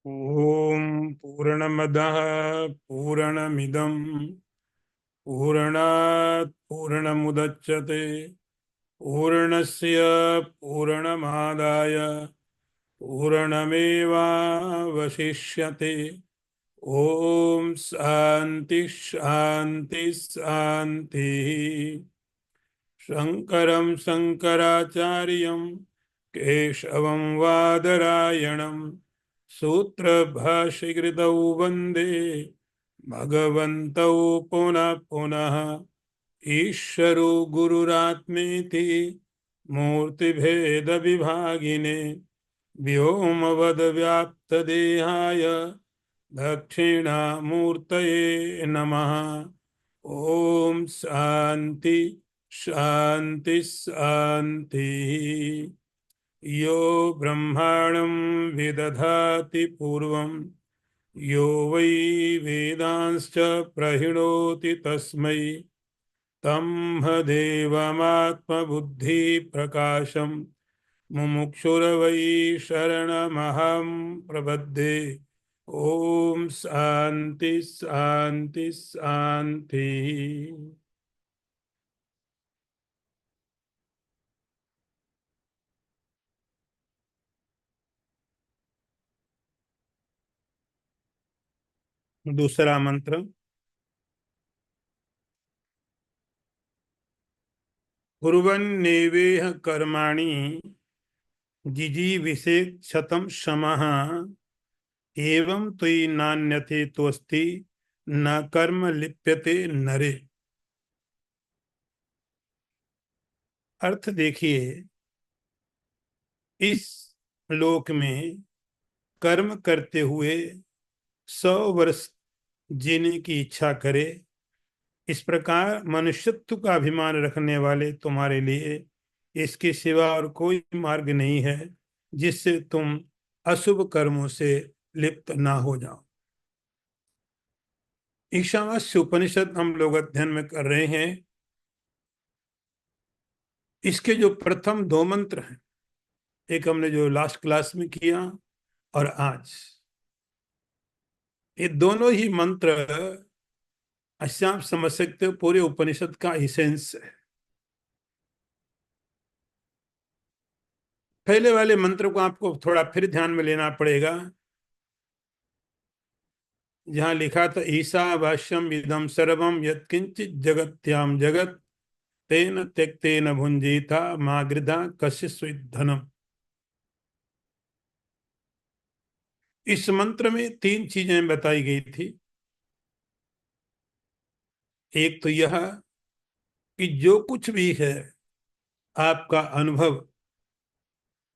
ओम पूर्णमदः पूर्णमिदं पूर्णात् पूर्णमुदच्यते पूर्णस्य पूर्णमादाय पूर्णमेवावशिष्यते। ओम शांति शांति शांति। शंकरं शंकराचार्यं केशवं वादरायणं सूत्रभाष्यकृतौ वन्दे भगवन्तौ पुनः पुनः। ईश्वरो गुरुरात्मेति मूर्तिभेदविभागिने व्योमवद्व्याप्तदेहाय दक्षिणामूर्तये नमः। ओम शांति शांति शांति। यो ब्रह्माणं विदधाति पूर्वं यो वै वेदांश्च प्रहिणोति तस्मै देवमात्मबुद्धिप्रकाशं मुमुक्षुर्वै शरणमहं प्रपद्ये। ओम शांति शांति शांति। दूसरा मंत्र। कुर्वन्नेवेह कर्माणि जिजीविषेक्षतं क्षमः एवं त्वयि नान्यथे त्वस्ति न कर्म लिप्यते नरे। अर्थ देखिए, इस लोक में कर्म करते हुए 100 वर्ष जीने की इच्छा करे, इस प्रकार मनुष्यत्व का अभिमान रखने वाले तुम्हारे लिए इसके सिवा और कोई मार्ग नहीं है जिससे तुम अशुभ कर्मों से लिप्त ना हो जाओ। ईशावास्य उपनिषद हम लोग अध्ययन में कर रहे हैं। इसके जो प्रथम 2 मंत्र हैं, एक हमने जो लास्ट क्लास में किया और आज, ये दोनों ही मंत्र ऐसे आप समझ सकते हो पूरे उपनिषद का इसेंस है। पहले वाले मंत्र को आपको थोड़ा फिर ध्यान में लेना पड़ेगा, जहां लिखा था ईशावास्यम इदं सर्वम यत्किंचित जगत्याम जगत तेन त्यक्तेन भुंजीता मा गृधा कश्चित् धनम। इस मंत्र में 3 चीजें बताई गई थी। एक तो यह कि जो कुछ भी है आपका अनुभव,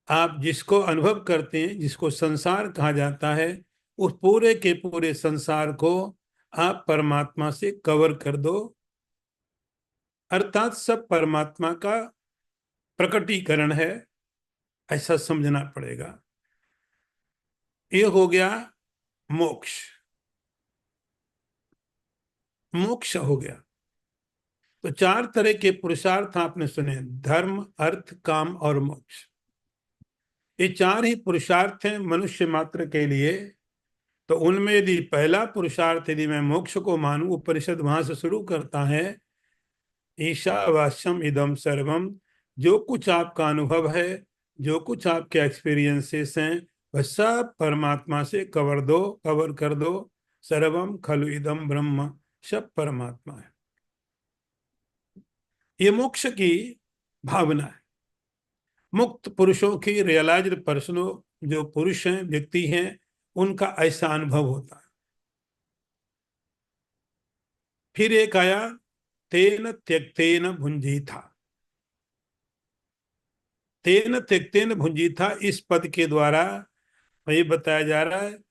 आप जिसको अनुभव करते हैं, जिसको संसार कहा जाता है, उस पूरे के पूरे संसार को आप परमात्मा से कवर कर दो, अर्थात सब परमात्मा का प्रकटीकरण है, ऐसा समझना पड़ेगा। ये हो गया मोक्ष। मोक्ष हो गया। तो 4 तरह के पुरुषार्थ आपने सुने, धर्म, अर्थ, काम और मोक्ष। ये 4 ही पुरुषार्थ हैं मनुष्य मात्र के लिए। तो उनमें यदि पहला पुरुषार्थ यदि मैं मोक्ष को मानूं, उपनिषद वहां से शुरू करता है, ईशावास्यम इदम सर्वम, जो कुछ आपका अनुभव है, जो कुछ आपके एक्सपीरियंसेस हैं, वह सब परमात्मा से कवर कर दो। सर्वम खलु इदम ब्रह्म, सब परमात्मा है। ये मोक्ष की भावना है। मुक्त पुरुषों की, रियलाइज्ड पर्सनों, जो पुरुष हैं, व्यक्ति हैं, उनका ऐसा अनुभव होता है। फिर एक आया तेन त्यक्तेन भुंजीथा। तेन त्यक्तेन भुंजीथा, इस पद के द्वारा ये बताया जा रहा है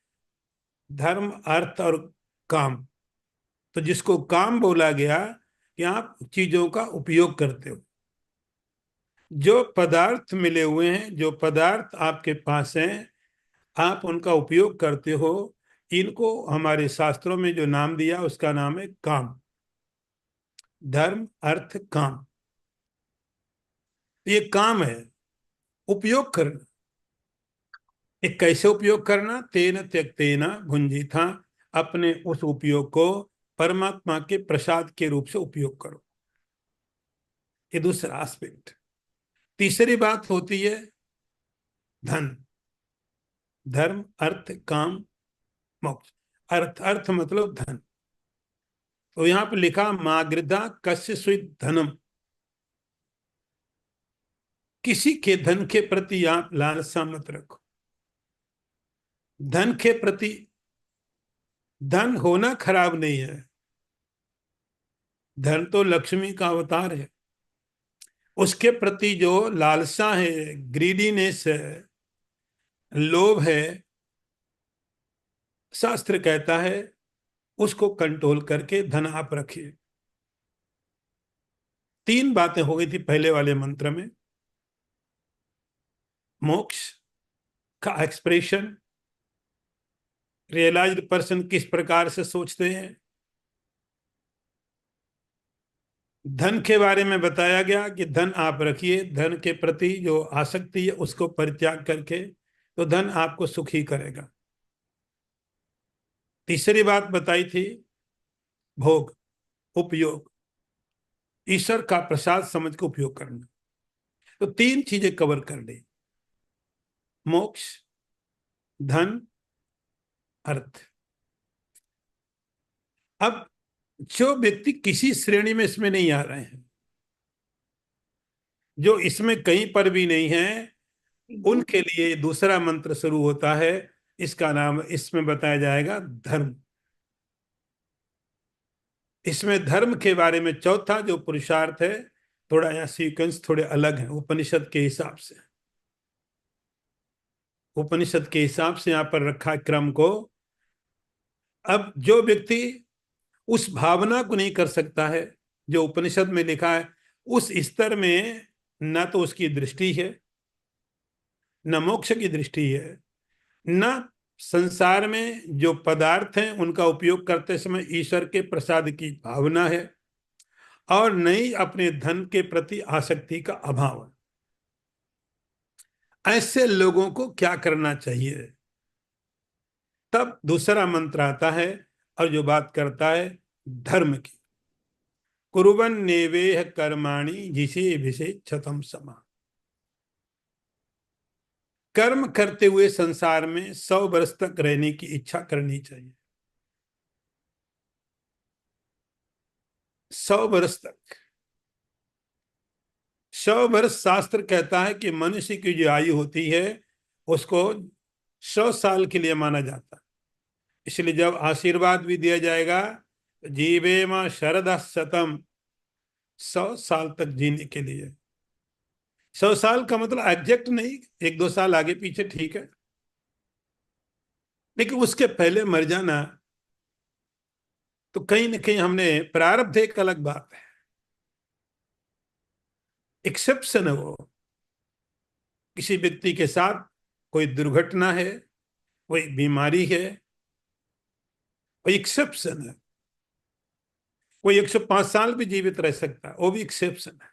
धर्म, अर्थ और काम। तो जिसको काम बोला गया कि आप चीजों का उपयोग करते हो, जो पदार्थ मिले हुए हैं, जो पदार्थ आपके पास हैं, आप उनका उपयोग करते हो। इनको हमारे शास्त्रों में जो नाम दिया उसका नाम है काम। धर्म, अर्थ, काम, ये काम है, उपयोग करना। एक कैसे उपयोग करना, तेन त्यक्तेन भुंजीथा, अपने उस उपयोग को परमात्मा के प्रसाद के रूप से उपयोग करो। ये दूसरा एस्पेक्ट। तीसरी बात होती है धन, धर्म, अर्थ, काम, मोक्ष। अर्थ, अर्थ मतलब धन। तो यहां पर लिखा मागृधा कस्य स्वित धनम, किसी के धन के प्रति आप लालसा मत रखो। धन के प्रति, धन होना खराब नहीं है, धन तो लक्ष्मी का अवतार है। उसके प्रति जो लालसा है, ग्रीडीनेस है, लोभ है, शास्त्र कहता है उसको कंट्रोल करके धन आप रखिए। तीन बातें हो गई थी पहले वाले मंत्र में। मोक्ष का एक्सप्रेशन, रियलाइज्ड पर्सन किस प्रकार से सोचते हैं। धन के बारे में बताया गया कि धन आप रखिए, धन के प्रति जो आसक्ति है उसको परित्याग करके, तो धन आपको सुखी करेगा। तीसरी बात बताई थी भोग, उपयोग, ईश्वर का प्रसाद समझ के उपयोग करना। तो तीन चीजें कवर कर ली, मोक्ष, धन, अर्थ। अब जो व्यक्ति किसी श्रेणी में इसमें नहीं आ रहे हैं, जो इसमें कहीं पर भी नहीं है, उनके लिए दूसरा मंत्र शुरू होता है। इसका नाम इसमें बताया जाएगा धर्म। इसमें धर्म के बारे में चौथा जो पुरुषार्थ है, थोड़ा यहाँ सीक्वेंस थोड़े अलग है उपनिषद के हिसाब से। उपनिषद के हिसाब से यहाँ पर रखा क्रम को। अब जो व्यक्ति उस भावना को नहीं कर सकता है जो उपनिषद में लिखा है, उस स्तर में न तो उसकी दृष्टि है, न मोक्ष की दृष्टि है, न संसार में जो पदार्थ हैं उनका उपयोग करते समय ईश्वर के प्रसाद की भावना है, और न ही अपने धन के प्रति आसक्ति का अभाव है। ऐसे लोगों को क्या करना चाहिए? तब दूसरा मंत्र आता है और जो बात करता है धर्म की। कुर्वन् नेवेह कर्माणि जिसे भिषे क्षतम समा। कर्म करते हुए संसार में 100 वर्ष तक रहने की इच्छा करनी चाहिए। 100 वर्ष तक। 100 वर्ष शास्त्र कहता है कि मनुष्य की जो आयु होती है उसको 100 साल के लिए माना जाता है। इसलिए जब आशीर्वाद भी दिया जाएगा, जीवेम शरदः शतम, 100 साल तक जीने के लिए। 100 साल का मतलब एग्जैक्ट नहीं, 1-2 साल आगे पीछे ठीक है, लेकिन उसके पहले मर जाना तो कहीं ना कहीं हमने प्रारब्ध, एक अलग बात है, एक्सेप्शन है वो। किसी व्यक्ति के साथ कोई दुर्घटना है, कोई बीमारी है, कोई एक्सेप्शन है। कोई 105 साल भी जीवित रह सकता है, वो भी एक्सेप्शन है।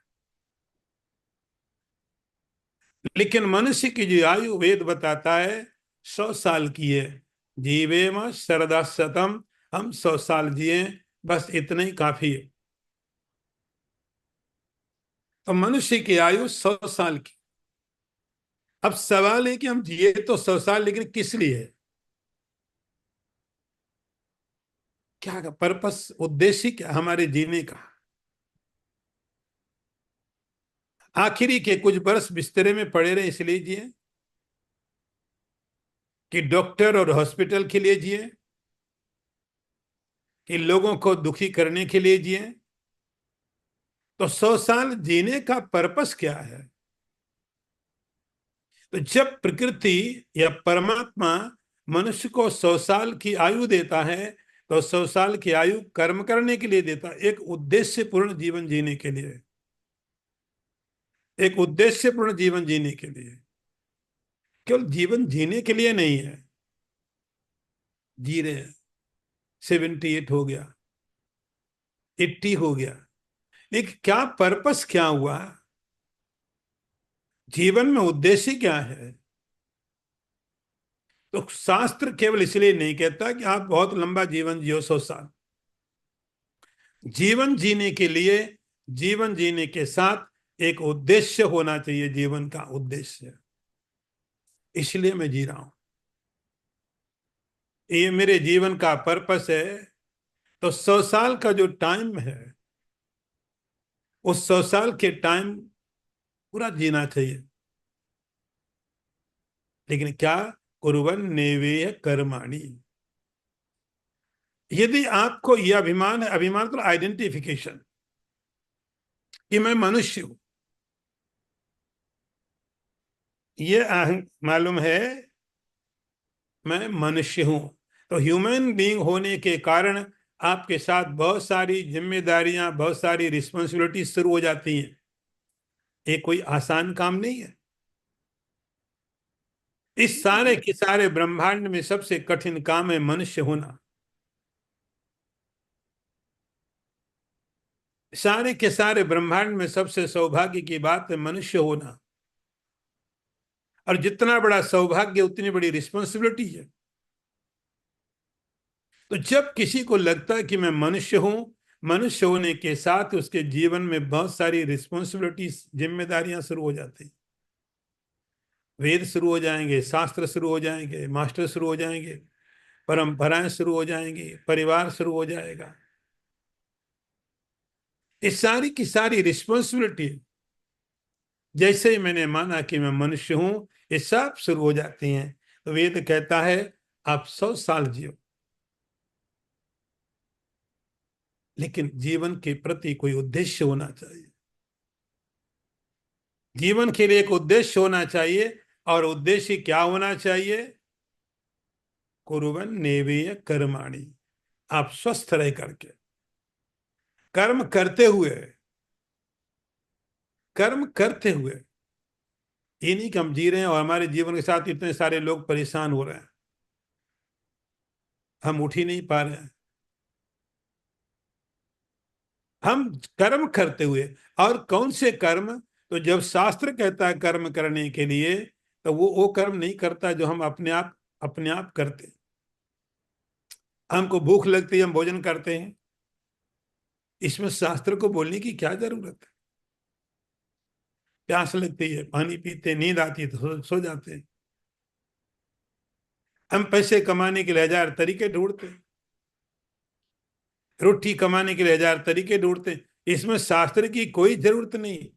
लेकिन मनुष्य की जो आयु वेद बताता है 100 साल की है। जीवेम शरदा शतम, हम 100 साल जिए, बस इतना ही काफी है। तो मनुष्य की आयु 100 साल की। अब सवाल है कि हम जिए तो 100 साल, लेकिन किस लिए? क्या पर्पस, उद्देश्य क्या हमारे जीने का? आखिरी के कुछ वर्ष बिस्तरे में पड़े रहे इसलिए जिए, कि डॉक्टर और हॉस्पिटल के लिए जिए, कि लोगों को दुखी करने के लिए जिए? तो 100 साल जीने का पर्पस क्या है? तो जब प्रकृति या परमात्मा मनुष्य को 100 साल की आयु देता है, तो 100 साल की आयु कर्म करने के लिए देता है, एक उद्देश्यपूर्ण जीवन जीने के लिए, एक उद्देश्यपूर्ण जीवन जीने के लिए। केवल जीवन जीने के लिए नहीं है, जी रहे हैं, 78 हो गया, 80 हो गया, लेकिन क्या पर्पस क्या हुआ? जीवन में उद्देश्य क्या है? तो शास्त्र केवल इसलिए नहीं कहता कि आप बहुत लंबा जीवन जियो, 100 साल। जीवन जीने के लिए, जीवन जीने के साथ एक उद्देश्य होना चाहिए, जीवन का उद्देश्य। इसलिए मैं जी रहा हूं, ये मेरे जीवन का पर्पस है। तो 100 साल का जो टाइम है, उस 100 साल के टाइम पूरा जीना चाहिए। लेकिन क्या? कुर्वन् नैवेह कर्माणि। यदि आपको यह अभिमान है, अभिमान तो आइडेंटिफिकेशन, कि मैं मनुष्य हूं, ये मालूम है मैं मनुष्य हूं, तो ह्यूमन बीइंग होने के कारण आपके साथ बहुत सारी जिम्मेदारियां, बहुत सारी रिस्पॉन्सिबिलिटी शुरू हो जाती हैं। ये कोई आसान काम नहीं है। इस सारे के सारे ब्रह्मांड में सबसे कठिन काम है मनुष्य होना। सारे के सारे ब्रह्मांड में सबसे सौभाग्य की बात है मनुष्य होना। और जितना बड़ा सौभाग्य उतनी बड़ी रिस्पॉन्सिबिलिटी है। तो जब किसी को लगता है कि मैं मनुष्य हूं, मनुष्य होने के साथ उसके जीवन में बहुत सारी रिस्पॉन्सिबिलिटीज, जिम्मेदारियां शुरू हो जाती हैं। वेद शुरू हो जाएंगे, शास्त्र शुरू हो जाएंगे, मास्टर शुरू हो जाएंगे, परंपराएं शुरू हो जाएंगी, परिवार शुरू हो जाएगा। इस सारी की सारी रिस्पॉन्सिबिलिटी, जैसे ही मैंने माना कि मैं मनुष्य हूं, ये सब शुरू हो जाती हैं। तो वेद कहता है आप 100 साल जियो, लेकिन जीवन के प्रति कोई उद्देश्य होना चाहिए। जीवन के लिए एक उद्देश्य होना चाहिए। और उद्देश्य क्या होना चाहिए? कुर्वन् नैवेह कर्माणि। आप स्वस्थ रह करके, कर्म करते हुए, कर्म करते हुए, ये नहीं कि हम जी रहे हैं और हमारे जीवन के साथ इतने सारे लोग परेशान हो रहे हैं, हम उठ ही नहीं पा रहे हैं। हम कर्म करते हुए, और कौन से कर्म? तो जब शास्त्र कहता है कर्म करने के लिए, तो वो कर्म नहीं करता जो हम अपने आप करते हैं। हमको भूख लगती है, हम भोजन करते हैं। इसमें शास्त्र को बोलने की क्या जरूरत है? प्यास लगती है, पानी पीते, नींद आती है तो सो जाते हैं। हम पैसे कमाने के लिए हजार तरीके ढूंढते हैं, रोटी कमाने के लिए हजार तरीके ढूंढते हैं। इसमें शास्त्र की कोई जरूरत नहीं।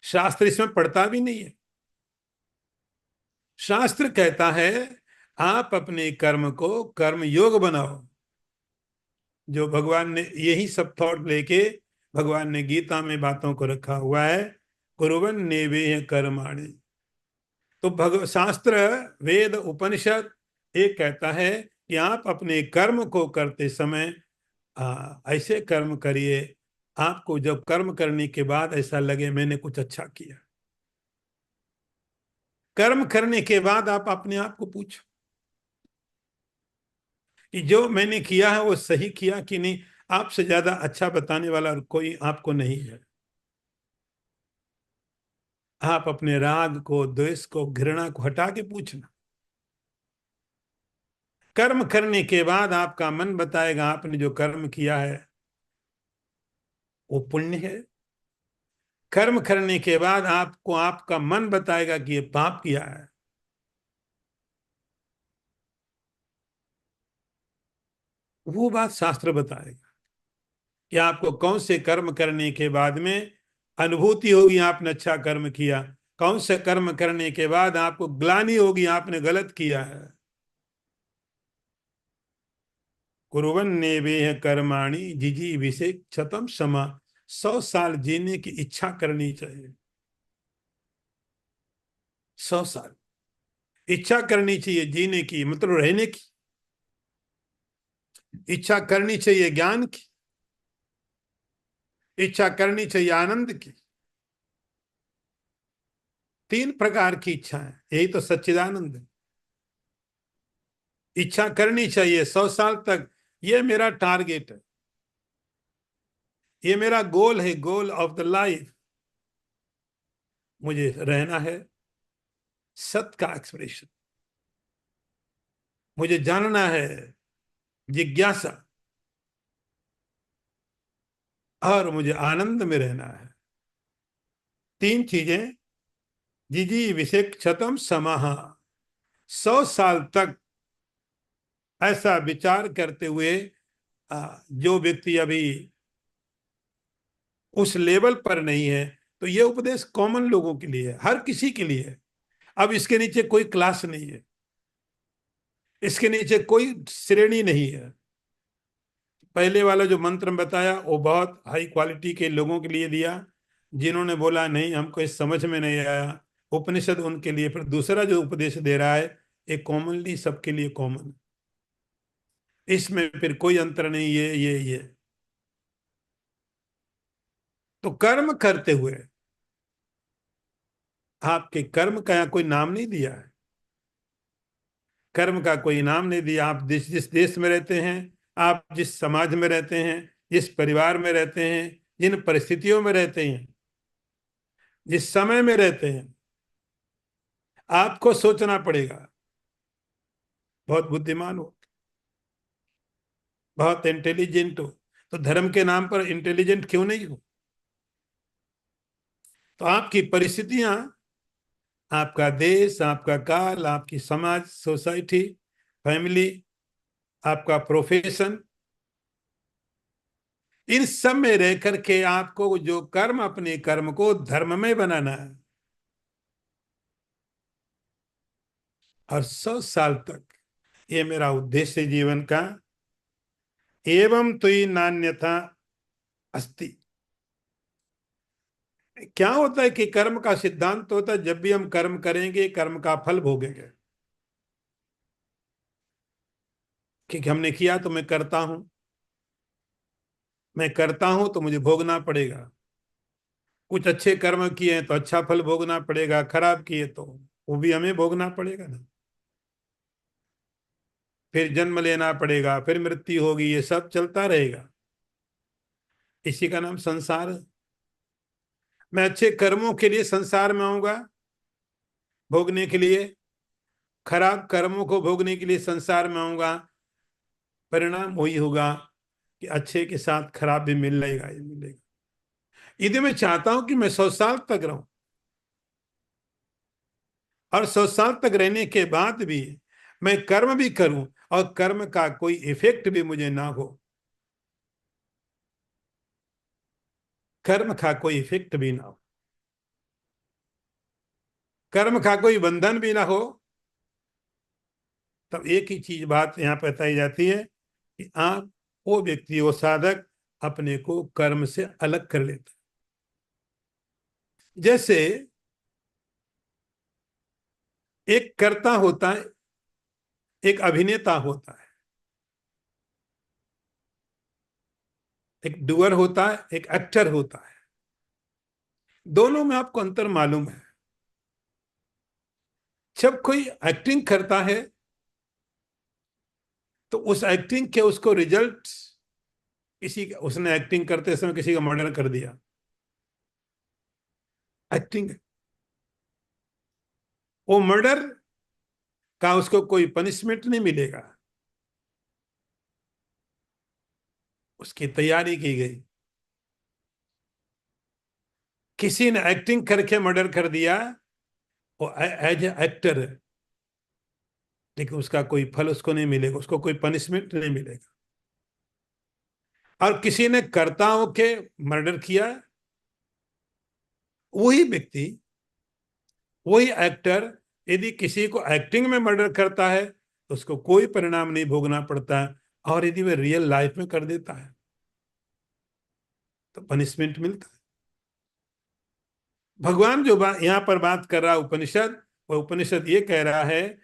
शास्त्र इसमें पढ़ता भी नहीं है। शास्त्र कहता है आप अपने कर्म को कर्म योग बनाओ। जो भगवान ने यही सब थॉट लेके भगवान ने गीता में बातों को रखा हुआ है, कुर्वन् नैवेह कर्माणि। तो शास्त्र, वेद, उपनिषद एक कहता है कि आप अपने कर्म को करते समय ऐसे कर्म करिए, आपको जब कर्म करने के बाद ऐसा लगे मैंने कुछ अच्छा किया। कर्म करने के बाद आप अपने आप को पूछो कि जो मैंने किया है वो सही किया कि नहीं। आपसे ज्यादा अच्छा बताने वाला कोई आपको नहीं है। आप अपने राग को, द्वेष को, घृणा को हटा के पूछना। कर्म करने के बाद आपका मन बताएगा आपने जो कर्म किया है वो पुण्य है। कर्म करने के बाद आपको आपका मन बताएगा कि ये पाप किया है। वो बात शास्त्र बताएगा कि आपको कौन से कर्म करने के बाद में अनुभूति होगी आपने अच्छा कर्म किया, कौन से कर्म करने के बाद आपको ग्लानि होगी आपने गलत किया है। कुर्वन् नैवेह कर्माणि जिजीविषेक्षतं समा। 100 साल जीने की इच्छा करनी चाहिए। 100 साल इच्छा करनी चाहिए जीने की, मतलब रहने की इच्छा करनी चाहिए, ज्ञान की इच्छा करनी चाहिए, आनंद की। 3 प्रकार की इच्छा है, यही तो सच्चिदानंद है। इच्छा करनी चाहिए 100 साल तक, ये मेरा टारगेट है, ये मेरा गोल है, गोल ऑफ द लाइफ। मुझे रहना है सत्य का एक्सप्रेशन। मुझे जानना है, जिज्ञासा, और मुझे आनंद में रहना है। तीन चीजें। जिजी विषेक क्षतम समाह। 100 साल तक ऐसा विचार करते हुए जो व्यक्ति अभी उस लेवल पर नहीं है, तो ये उपदेश कॉमन लोगों के लिए है, हर किसी के लिए है। अब इसके नीचे कोई क्लास नहीं है, इसके नीचे कोई श्रेणी नहीं है। पहले वाला जो मंत्र बताया वो बहुत हाई क्वालिटी के लोगों के लिए दिया, जिन्होंने बोला नहीं हमको इस समझ में नहीं आया उपनिषद, उनके लिए। फिर दूसरा जो उपदेश दे रहा है एक कॉमनली सबके लिए कॉमन, इसमें फिर कोई अंतर नहीं, ये तो कर्म करते हुए, आपके कर्म का यहाँ कोई नाम नहीं दिया है, कर्म का कोई नाम नहीं दिया। आप जिस जिस देश में रहते हैं, आप जिस समाज में रहते हैं, जिस परिवार में रहते हैं, जिन परिस्थितियों में रहते हैं, जिस समय में रहते हैं, आपको सोचना पड़ेगा। बहुत बुद्धिमान हो, बहुत इंटेलिजेंट हो, तो धर्म के नाम पर इंटेलिजेंट क्यों नहीं हो? तो आपकी परिस्थितियां, आपका देश, आपका काल, आपकी समाज, सोसाइटी, फैमिली, आपका प्रोफेशन, इन सब में रह करके आपको जो कर्म, अपने कर्म को धर्म में बनाना है। और 100 साल तक ये मेरा उद्देश्य जीवन का। एवं तुई नान्यथा अस्ति। क्या होता है कि कर्म का सिद्धांत होता है, जब भी हम कर्म करेंगे कर्म का फल भोगेंगे। क्योंकि हमने किया तो मैं करता हूं, मैं करता हूं तो मुझे भोगना पड़ेगा। कुछ अच्छे कर्म किए हैं तो अच्छा फल भोगना पड़ेगा, खराब किए तो वो भी हमें भोगना पड़ेगा ना। फिर जन्म लेना पड़ेगा, फिर मृत्यु होगी, ये सब चलता रहेगा। इसी का नाम संसार है। मैं अच्छे कर्मों के लिए संसार में आऊंगा भोगने के लिए, खराब कर्मों को भोगने के लिए संसार में आऊंगा। परिणाम वही होगा कि अच्छे के साथ खराब भी मिलेगा ही मिलेगा। यदि मैं चाहता हूं कि मैं 100 साल तक रहूं, और 100 साल तक रहने के बाद भी मैं कर्म भी करूं और कर्म का कोई इफेक्ट भी मुझे ना हो, कर्म का कोई इफेक्ट भी ना हो, कर्म का कोई बंधन भी ना हो, तब एक ही चीज बात यहां पर बताई जाती है कि आप, वो व्यक्ति, वो साधक अपने को कर्म से अलग कर लेता है। जैसे एक कर्ता होता है, एक अभिनेता होता है, एक डूअर होता है, एक एक्टर होता है। दोनों में आपको अंतर मालूम है। जब कोई एक्टिंग करता है तो उस एक्टिंग के उसको रिजल्ट, किसी का, उसने एक्टिंग करते समय किसी का मर्डर कर दिया, एक्टिंग, वो मर्डर का उसको कोई पनिशमेंट नहीं मिलेगा, उसकी तैयारी की गई। किसी ने एक्टिंग करके मर्डर कर दिया, वो एज ए एक्टर है, लेकिन उसका कोई फल उसको नहीं मिलेगा, उसको कोई पनिशमेंट नहीं मिलेगा। और किसी ने कर्ता होके मर्डर किया, वही व्यक्ति, वही एक्टर, यदि किसी को एक्टिंग में मर्डर करता है तो उसको कोई परिणाम नहीं भोगना पड़ता है, और यदि वह रियल लाइफ में कर देता है तो पनिशमेंट मिलता है। भगवान जो यहाँ पर बात कर रहा है उपनिषद, वह उपनिषद ये कह रहा है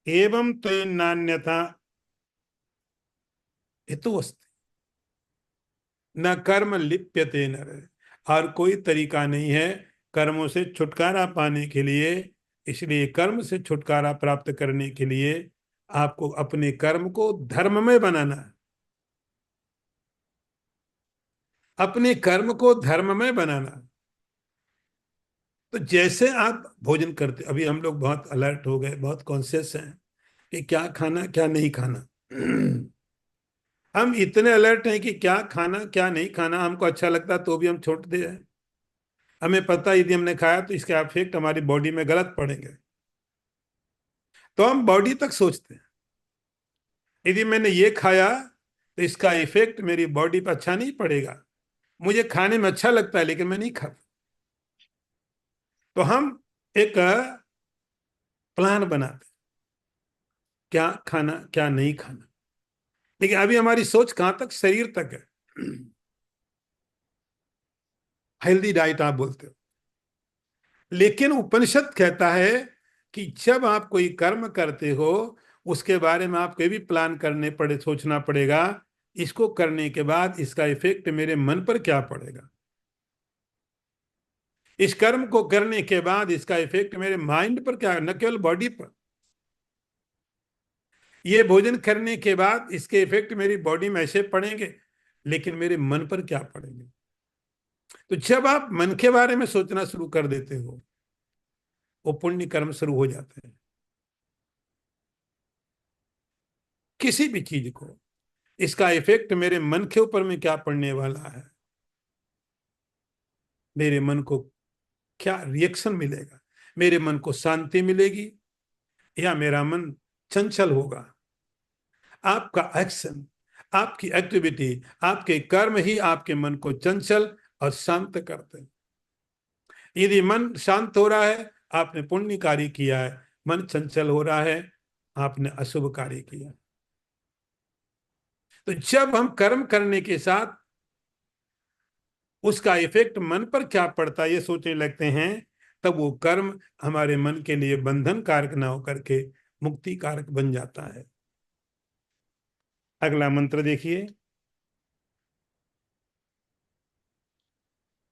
एवं तो नान्यथा हेतुस्ति न कर्म लिप्यते नर। और कोई तरीका नहीं है कर्मों से छुटकारा पाने के लिए। इसलिए कर्म से छुटकारा प्राप्त करने के लिए आपको अपने कर्म को धर्म में बनाना है, अपने कर्म को धर्म में बनाना है। तो जैसे आप भोजन करते, अभी हम लोग बहुत अलर्ट हो गए, बहुत कॉन्शियस हैं, कि क्या खाना क्या नहीं खाना। हम इतने अलर्ट हैं कि क्या खाना क्या नहीं खाना, हमको अच्छा लगता तो भी हम छोड़ दे। हमें पता है यदि हमने खाया तो इसके इफेक्ट हमारी बॉडी में गलत पड़ेंगे, तो हम बॉडी तक सोचते हैं। यदि मैंने ये खाया तो इसका इफेक्ट मेरी बॉडी पर अच्छा नहीं पड़ेगा। मुझे खाने में अच्छा लगता है लेकिन मैं नहीं खाता। तो हम एक प्लान बनाते हैं, क्या खाना क्या नहीं खाना। लेकिन अभी हमारी सोच कहां तक, शरीर तक है। हेल्दी डाइट आप बोलते हो, लेकिन उपनिषद कहता है कि जब आप कोई कर्म करते हो उसके बारे में आपको भी प्लान करने पड़े, सोचना पड़ेगा इसको करने के बाद इसका इफेक्ट मेरे मन पर क्या पड़ेगा, इस कर्म को करने के बाद इसका इफेक्ट मेरे माइंड पर क्या, न केवल बॉडी पर। ये भोजन करने के बाद इसके इफेक्ट मेरी बॉडी में ऐसे पड़ेंगे, लेकिन मेरे मन पर क्या पड़ेंगे। तो जब आप मन के बारे में सोचना शुरू कर देते हो वो पुण्य कर्म शुरू हो जाते हैं। किसी भी चीज को इसका इफेक्ट मेरे मन के ऊपर में क्या पड़ने वाला है, मेरे मन को क्या रिएक्शन मिलेगा, मेरे मन को शांति मिलेगी या मेरा मन चंचल होगा। आपका एक्शन, आपकी एक्टिविटी, आपके कर्म ही आपके मन को चंचल और शांत करते हैं। यदि मन शांत हो रहा है आपने पुण्य कार्य किया है, मन चंचल हो रहा है आपने अशुभ कार्य किया। तो जब हम कर्म करने के साथ उसका इफेक्ट मन पर क्या पड़ता है ये सोचने लगते हैं, तब वो कर्म हमारे मन के लिए बंधन कारक ना होकर के मुक्ति कारक बन जाता है। अगला मंत्र देखिए,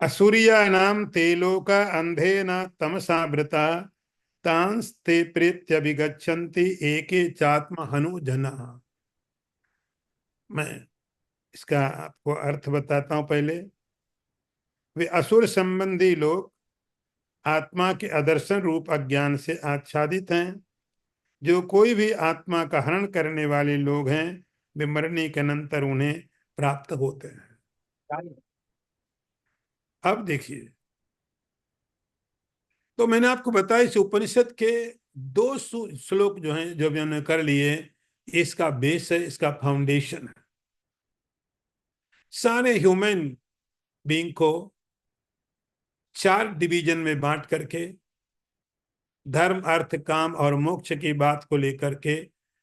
असुरियानाम ते लोका अंधेन तमसा वृता तांस्ते प्रेत्यभिगच्छन्ति एके चात्म हनु जना। मैं इसका आपको अर्थ बताता हूं पहले। वे असुर संबंधी लोग आत्मा के अदर्शन रूप अज्ञान से आच्छादित हैं। जो कोई भी आत्मा का हरण करने वाले लोग हैं वे मरने के अनंतर उन्हें प्राप्त होते हैं। अब देखिए, तो मैंने आपको बताया इस उपनिषद के दो श्लोक जो हैं जो मैंने कर लिए, इसका बेस है, इसका फाउंडेशन है। सारे ह्यूमन बीइंग को चार डिवीजन में बांट करके धर्म अर्थ काम और मोक्ष की बात को लेकर के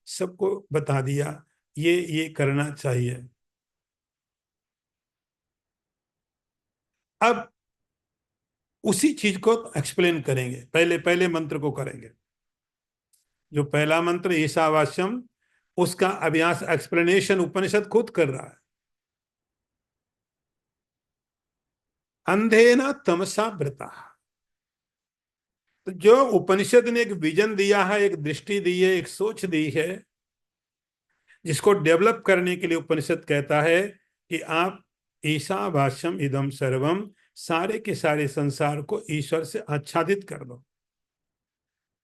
सबको बता दिया, ये करना चाहिए। अब उसी चीज को एक्सप्लेन करेंगे, पहले पहले मंत्र को करेंगे। जो पहला मंत्र ईशावास्यम, उसका अभ्यास एक्सप्लेनेशन उपनिषद खुद कर रहा है। अंधेन तमसा वृता, तो जो उपनिषद ने एक विजन दिया है, एक दृष्टि दी है, एक सोच दी है, जिसको डेवलप करने के लिए उपनिषद कहता है कि आप ईशावास्यम इदम सर्वम, सारे के सारे संसार को ईश्वर से आच्छादित कर दो।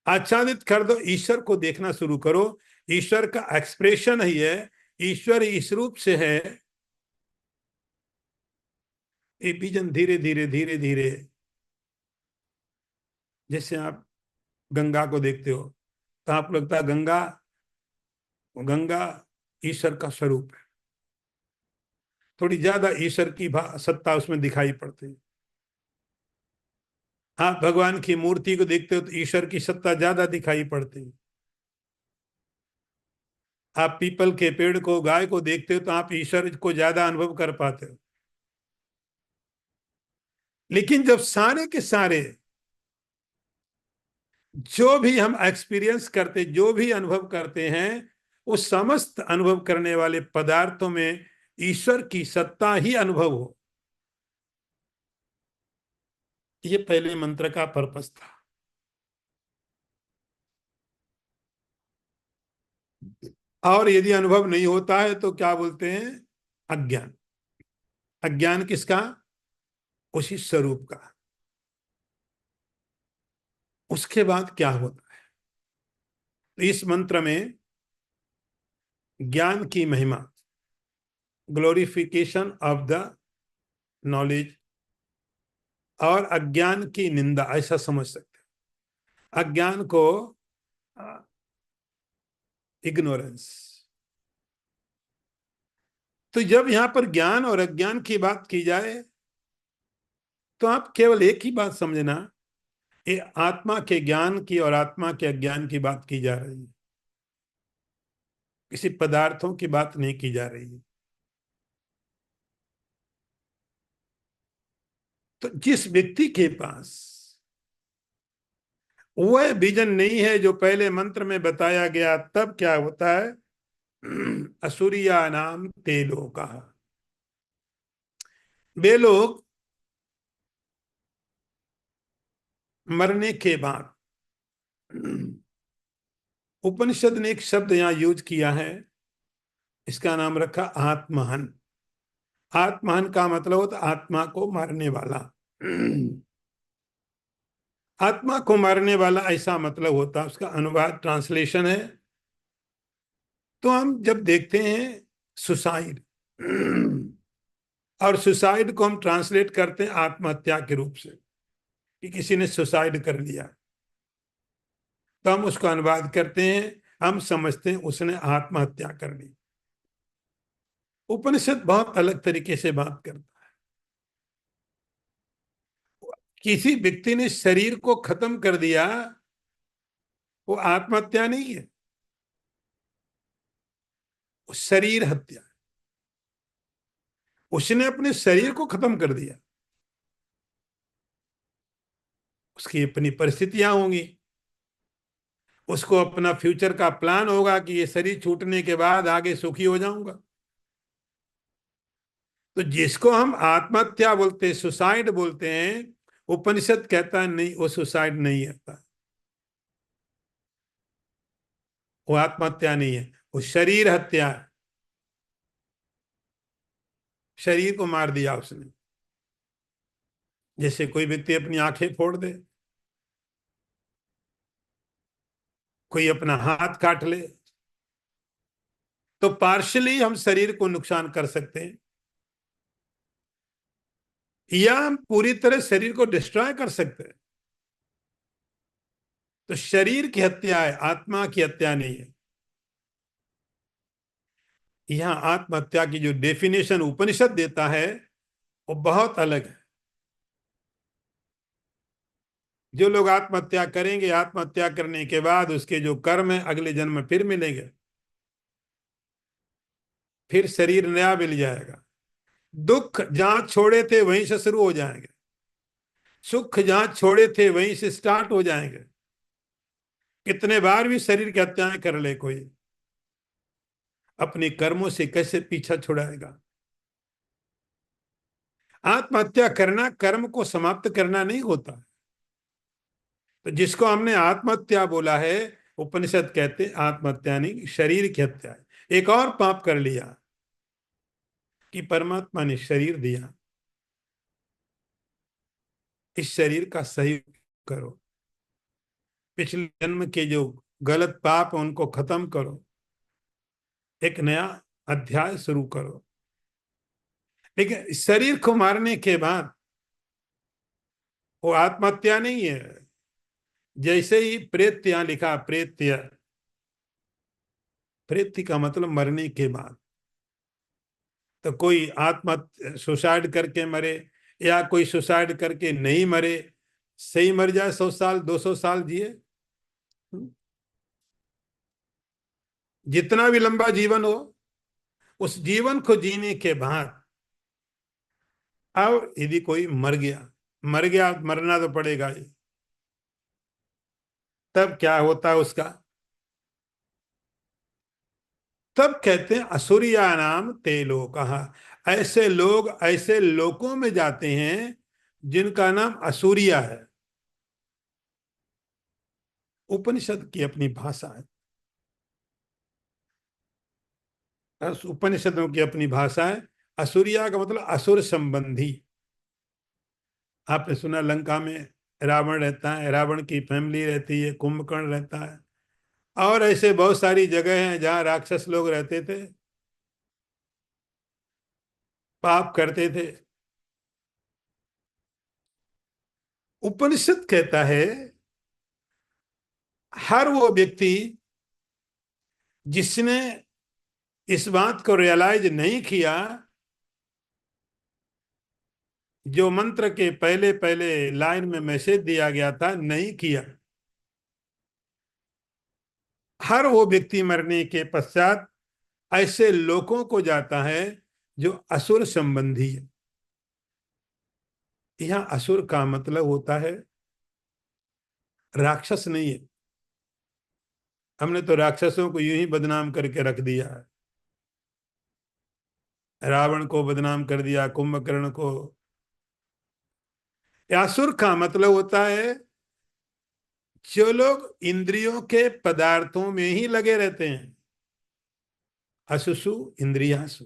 आच्छादित कर दो, ईश्वर को देखना शुरू करो। ईश्वर का एक्सप्रेशन ही है, ईश्वर इस रूप से है। ये विजन धीरे धीरे धीरे धीरे, जैसे आप गंगा को देखते हो तो आपको लगता है गंगा गंगा ईश्वर का स्वरूप है, थोड़ी ज्यादा ईश्वर की सत्ता उसमें दिखाई पड़ती है। आप भगवान की मूर्ति को देखते हो तो ईश्वर की सत्ता ज्यादा दिखाई पड़ती है। आप पीपल के पेड़ को, गाय को देखते हो तो आप ईश्वर को ज्यादा अनुभव कर पाते हो। लेकिन जब सारे के सारे जो भी हम एक्सपीरियंस करते, जो भी अनुभव करते हैं, उस समस्त अनुभव करने वाले पदार्थों में ईश्वर की सत्ता ही अनुभव हो, ये पहले मंत्र का पर्पस था। और यदि अनुभव नहीं होता है तो क्या बोलते हैं, अज्ञान। अज्ञान किसका, उसी स्वरूप का। उसके बाद क्या होता है, तो इस मंत्र में ज्ञान की महिमा, ग्लोरिफिकेशन ऑफ द नॉलेज, और अज्ञान की निंदा, ऐसा समझ सकते हैं अज्ञान को, इग्नोरेंस। तो जब यहां पर ज्ञान और अज्ञान की बात की जाए तो आप केवल एक ही बात समझना, ये आत्मा के ज्ञान की और आत्मा के अज्ञान की बात की जा रही है, किसी पदार्थों की बात नहीं की जा रही है। तो जिस व्यक्ति के पास वह विजन नहीं है जो पहले मंत्र में बताया गया, तब क्या होता है? असुरिया नाम ते लोका, वे लोग मरने के बाद, उपनिषद ने एक शब्द यहां यूज किया है, इसका नाम रखा आत्महन। आत्महन का मतलब होता आत्मा को मारने वाला। आत्मा को मारने वाला ऐसा मतलब होता, उसका अनुवाद ट्रांसलेशन है। तो हम जब देखते हैं सुसाइड, और सुसाइड को हम ट्रांसलेट करते हैं आत्महत्या के रूप से, कि किसी ने सुसाइड कर लिया, तो हम उसको अनुवाद करते हैं, हम समझते हैं उसने आत्महत्या कर ली। उपनिषद बहुत अलग तरीके से बात करता है। किसी व्यक्ति ने शरीर को खत्म कर दिया, वो आत्महत्या नहीं है, वो शरीर हत्या। उसने अपने शरीर को खत्म कर दिया, उसकी अपनी परिस्थितियां होंगी, उसको अपना फ्यूचर का प्लान होगा कि ये शरीर छूटने के बाद आगे सुखी हो जाऊंगा। तो जिसको हम आत्महत्या बोलते हैं, सुसाइड बोलते हैं, उपनिषद कहता है नहीं, वो सुसाइड नहीं होता, वो आत्महत्या नहीं है, वो शरीर हत्या है। शरीर को मार दिया उसने। जैसे कोई व्यक्ति अपनी आंखें फोड़ दे, कोई अपना हाथ काट ले, तो पार्शली हम शरीर को नुकसान कर सकते हैं, या हम पूरी तरह शरीर को डिस्ट्रॉय कर सकते हैं। तो शरीर की हत्या है, आत्मा की हत्या नहीं है। यहां आत्महत्या की जो डेफिनेशन उपनिषद देता है वो बहुत अलग है। जो लोग आत्महत्या करेंगे, आत्महत्या करने के बाद उसके जो कर्म है अगले जन्म में फिर मिलेंगे, फिर शरीर नया मिल जाएगा। दुख जहां छोड़े थे वहीं से शुरू हो जाएंगे, सुख जहां छोड़े थे वहीं से स्टार्ट हो जाएंगे। कितने बार भी शरीर की हत्याएं कर ले कोई, अपने कर्मों से कैसे पीछा छुड़ाएगा? आत्महत्या करना कर्म को समाप्त करना नहीं होता। तो जिसको हमने आत्महत्या बोला है, उपनिषद कहते आत्महत्या नहीं, शरीर की हत्या है। एक और पाप कर लिया कि परमात्मा ने शरीर दिया, इस शरीर का सही करो, पिछले जन्म के जो गलत पाप है उनको खत्म करो, एक नया अध्याय शुरू करो। लेकिन शरीर को मारने के बाद वो आत्महत्या नहीं है। जैसे ही प्रेत्य, यहां लिखा प्रेत्य, प्रेत्य का मतलब मरने के बाद। तो कोई आत्महत्या सुसाइड करके मरे, या कोई सुसाइड करके नहीं मरे, सही मर जाए, 100 साल 200 साल जिए, जितना भी लंबा जीवन हो, उस जीवन को जीने के बाद अब यदि कोई मर गया, मर गया, मरना तो पड़ेगा ही, तब क्या होता है उसका? तब कहते हैं असुरिया नाम ते लोकः, ऐसे लोग ऐसे लोकों में जाते हैं जिनका नाम असुरिया है। उपनिषद की अपनी भाषा है, उपनिषदों की अपनी भाषा है। असुरिया का मतलब असुर संबंधी। आपने सुना लंका में रावण रहता है, रावण की फैमिली रहती है, कुंभकर्ण रहता है, और ऐसे बहुत सारी जगह हैं जहां राक्षस लोग रहते थे, पाप करते थे। उपनिषद कहता है हर वो व्यक्ति जिसने इस बात को रियलाइज नहीं किया, जो मंत्र के पहले पहले लाइन में मैसेज दिया गया था नहीं किया, हर वो व्यक्ति मरने के पश्चात ऐसे लोगों को जाता है जो असुर संबंधी है। यहां असुर का मतलब होता है राक्षस नहीं है। हमने तो राक्षसों को यूं ही बदनाम करके रख दिया है। रावण को बदनाम कर दिया, कुंभकर्ण को। असुर का मतलब होता है जो लोग इंद्रियों के पदार्थों में ही लगे रहते हैं। असुसु इंद्रियासु,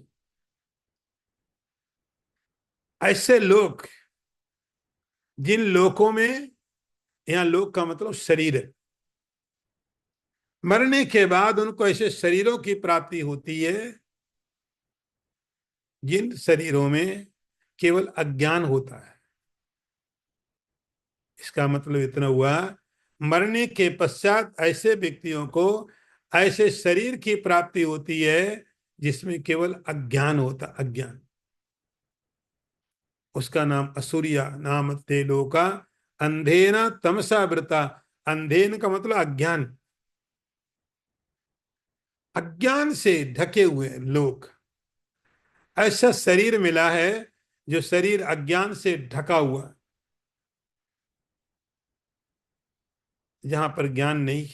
ऐसे लोग, जिन लोकों में, यहाँ लोक का मतलब शरीर है, मरने के बाद उनको ऐसे शरीरों की प्राप्ति होती है जिन शरीरों में केवल अज्ञान होता है। इसका मतलब इतना हुआ, मरने के पश्चात ऐसे व्यक्तियों को ऐसे शरीर की प्राप्ति होती है जिसमें केवल अज्ञान होता, अज्ञान। उसका नाम असुरिया नाम ते लोका अंधेन तमसा वृता। अंधेन का मतलब अज्ञान, अज्ञान से ढके हुए लोग। ऐसा शरीर मिला है जो शरीर अज्ञान से ढका हुआ, जहां पर ज्ञान नहीं।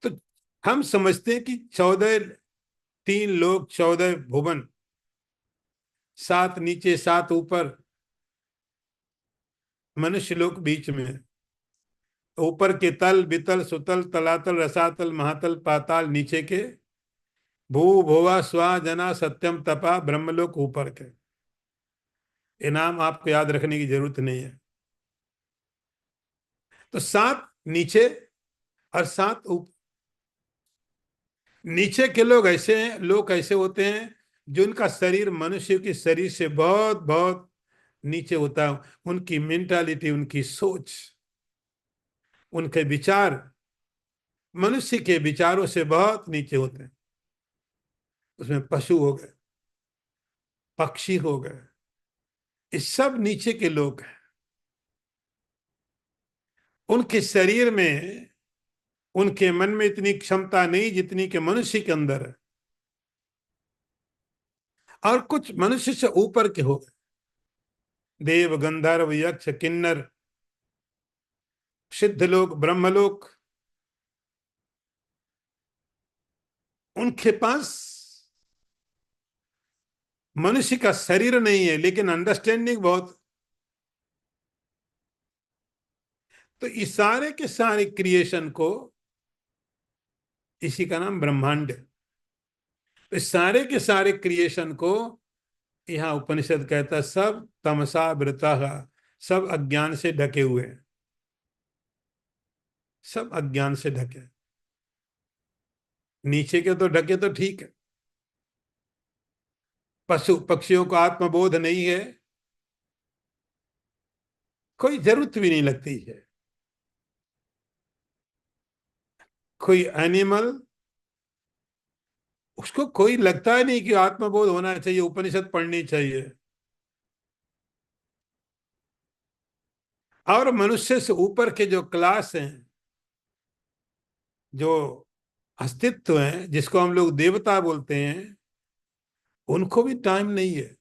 तो हम समझते हैं कि 14 तीन लोग, 14 भुवन, 7 नीचे 7 ऊपर, मनुष्य लोग बीच में। ऊपर के तल बितल सुतल तलातल रसातल महातल पाताल, नीचे के भू भुवा स्वा जना सत्यम तपा ब्रह्मलोक ऊपर के। ये नाम आपको याद रखने की जरूरत नहीं है। तो 7 नीचे और 7 ऊपर। नीचे के लोग ऐसे हैं, लोग ऐसे होते हैं जिनका शरीर मनुष्य के शरीर से बहुत बहुत नीचे होता है। उनकी मेंटालिटी, उनकी सोच, उनके विचार मनुष्य के विचारों से बहुत नीचे होते हैं। उसमें पशु हो गए, पक्षी हो गए, ये सब नीचे के लोग हैं। उनके शरीर में, उनके मन में इतनी क्षमता नहीं जितनी कि मनुष्य के अंदर है। और कुछ मनुष्य से ऊपर के हो गए, देव गंधर्व यक्ष किन्नर, सिद्ध लोग, ब्रह्मलोक। उनके पास मनुष्य का शरीर नहीं है लेकिन अंडरस्टैंडिंग बहुत। तो इस सारे के सारे क्रिएशन को, इसी का नाम ब्रह्मांड है। तो इस सारे के सारे क्रिएशन को यहाँ उपनिषद कहता है सब तमसा वृता, सब अज्ञान से ढके हुए हैं, सब अज्ञान से ढके। नीचे के तो ढके तो ठीक है। पशु पक्षियों को आत्मबोध नहीं है, कोई जरूरत भी नहीं लगती है। कोई एनिमल, उसको कोई लगता है नहीं कि आत्मबोध होना चाहिए, उपनिषद पढ़नी चाहिए। और मनुष्य से ऊपर के जो क्लास हैं, जो अस्तित्व हैं, जिसको हम लोग देवता बोलते हैं, उनको भी टाइम नहीं है।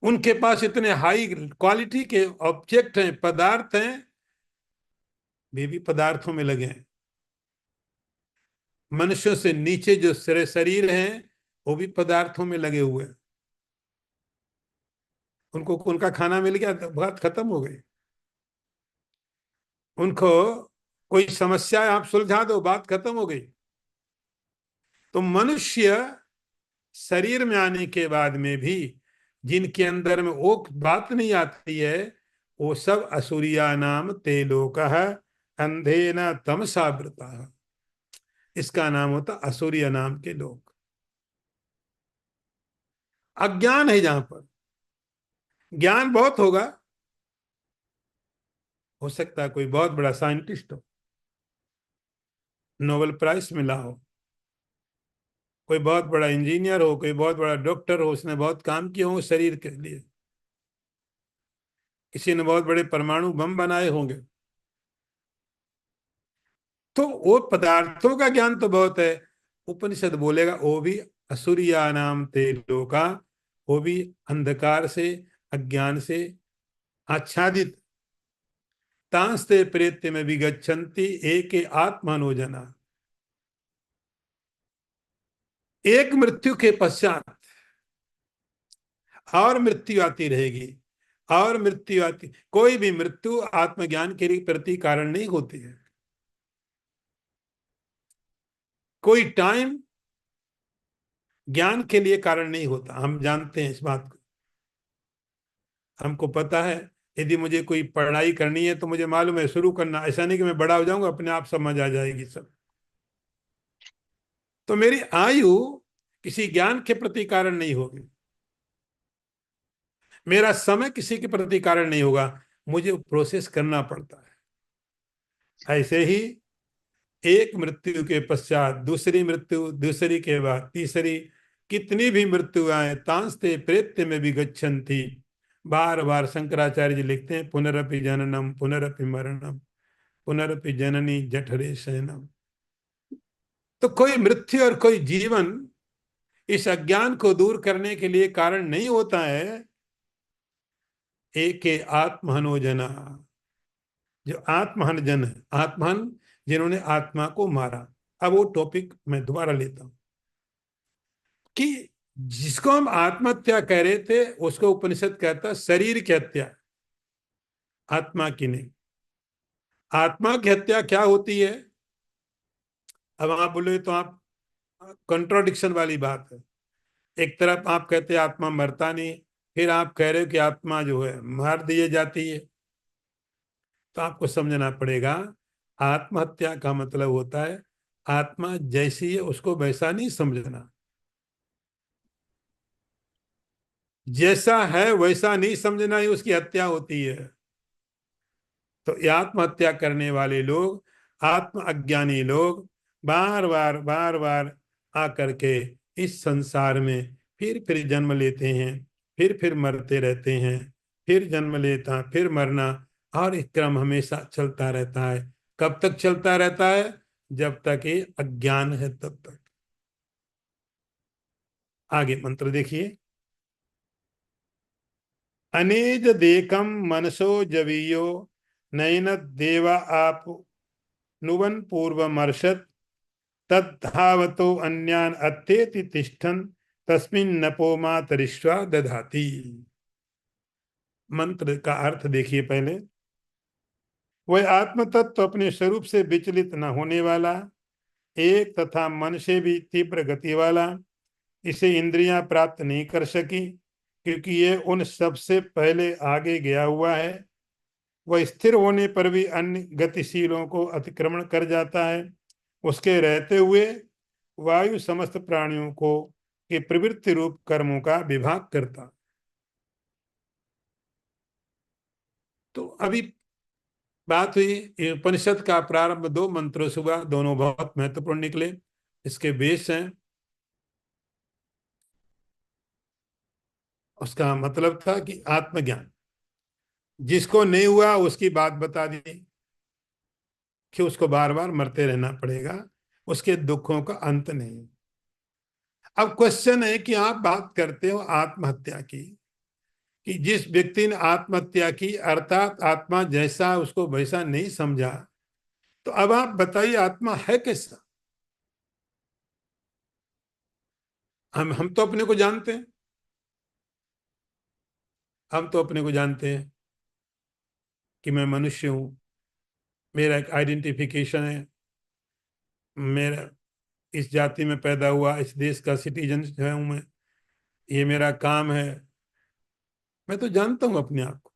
उनके पास इतने हाई क्वालिटी के ऑब्जेक्ट हैं, पदार्थ हैं, वे भी पदार्थों में लगे हैं। मनुष्यों से नीचे जो शरीर हैं, वो भी पदार्थों में लगे हुए हैं। उनको उनका खाना मिल गया तो बात खत्म हो गई। उनको कोई समस्या आप सुलझा दो, बात खत्म हो गई। तो मनुष्य शरीर में आने के बाद में भी जिनके अंदर में वो बात नहीं आती है, वो सब असुरिया नाम ते लोकः अंधे न तमसावृता। इसका नाम होता असुरिया नाम के लोग। अज्ञान है जहां पर, ज्ञान बहुत होगा, हो सकता है कोई बहुत बड़ा साइंटिस्ट हो, नोबेल प्राइज मिला हो, कोई बहुत बड़ा इंजीनियर हो, कोई बहुत बड़ा डॉक्टर हो, उसने बहुत काम किए हो शरीर के लिए, किसी ने बहुत बड़े परमाणु बम बनाए होंगे, तो वो पदार्थों का ज्ञान तो बहुत है। उपनिषद बोलेगा वो भी असुरिया नाम ते लोका, वो भी अंधकार से, अज्ञान से आच्छादित, तांस्ते प्रेत्य में विगच्छन्ति एक आत्मनो जना। एक मृत्यु के पश्चात और मृत्यु आती रहेगी, और मृत्यु आती, कोई भी मृत्यु आत्मज्ञान के प्रति कारण नहीं होती है। कोई टाइम ज्ञान के लिए कारण नहीं होता, हम जानते हैं इस बात को। हमको पता है, यदि मुझे कोई पढ़ाई करनी है तो मुझे मालूम है शुरू करना, ऐसा नहीं कि मैं बड़ा हो जाऊंगा अपने आप समझ आ जाएगी सब। तो मेरी आयु किसी ज्ञान के प्रति कारण नहीं होगी, मेरा समय किसी के प्रति कारण नहीं होगा, मुझे प्रोसेस करना पड़ता है। ऐसे ही एक मृत्यु के पश्चात दूसरी मृत्यु, दूसरी के बाद तीसरी, कितनी भी मृत्यु आए तांस्ते प्रेत्य में भी गच्छन्ति। बार बार शंकराचार्य जी लिखते हैं पुनरपि जननम पुनरपि मरणम पुनरपि जननी जठरे शयनम। तो कोई मृत्यु और कोई जीवन इस अज्ञान को दूर करने के लिए कारण नहीं होता है। एक आत्महनो जना, जो आत्महन जन है, आत्महन जिन्होंने आत्मा को मारा। अब वो टॉपिक मैं दोबारा लेता हूं कि जिसको हम आत्महत्या कह रहे थे उसको उपनिषद कहता शरीर की हत्या, आत्मा की नहीं। आत्मा की हत्या क्या होती है? अब आप बोले तो आप, कंट्रोडिक्शन वाली बात है। एक तरफ आप कहते हैं आत्मा मरता नहीं, फिर आप कह रहे हो कि आत्मा जो है मार दिए जाती है। तो आपको समझना पड़ेगा, आत्महत्या का मतलब होता है आत्मा जैसी है उसको वैसा नहीं समझना, जैसा है वैसा नहीं समझना ही उसकी हत्या होती है। तो ये आत्महत्या करने वाले लोग, आत्म अज्ञानी लोग बार बार आकर के इस संसार में फिर जन्म लेते हैं, फिर मरते रहते हैं, फिर जन्म लेता फिर मरना, और एक क्रम हमेशा चलता रहता है। कब तक चलता रहता है? जब तक ये अज्ञान है तब तक। आगे मंत्र देखिए। अनेज देकम मनसो जवीयो नयन देवा आप नुवन पूर्वमर्षत तद्धावतो अन्यान अत्येति तिष्ठन तस्मिन् नपो मातरिश्वा दधाति। मंत्र का अर्थ देखिए पहले। वह आत्म तत्व अपने स्वरूप से विचलित न होने वाला, एक तथा मन से भी तीव्र गति वाला, इसे इंद्रियां प्राप्त नहीं कर सकी क्योंकि ये उन सब से पहले आगे गया हुआ है। वह स्थिर होने पर भी अन्य गतिशीलों को अतिक्रमण कर जाता है। उसके रहते हुए वायु समस्त प्राणियों को के प्रवृत्ति रूप कर्मों का विभाग करता। तो अभी बात हुई, ये उपनिषद का प्रारंभ दो मंत्रों से हुआ, दोनों बहुत महत्वपूर्ण निकले। इसके बेस हैं, उसका मतलब था कि आत्मज्ञान जिसको नहीं हुआ उसकी बात बता दी कि उसको बार बार मरते रहना पड़ेगा, उसके दुखों का अंत नहीं। अब क्वेश्चन है कि आप बात करते हो आत्महत्या की, कि जिस व्यक्ति ने आत्महत्या की अर्थात आत्मा जैसा उसको वैसा नहीं समझा, तो अब आप बताइए आत्मा है कैसा? हम तो अपने को जानते हैं, हम तो अपने को जानते हैं कि मैं मनुष्य हूं, मेरा एक आइडेंटिफिकेशन है, मेरा इस जाति में पैदा हुआ, इस देश का सिटीजन है हूं मैं, ये मेरा काम है। मैं तो जानता हूं अपने आप को।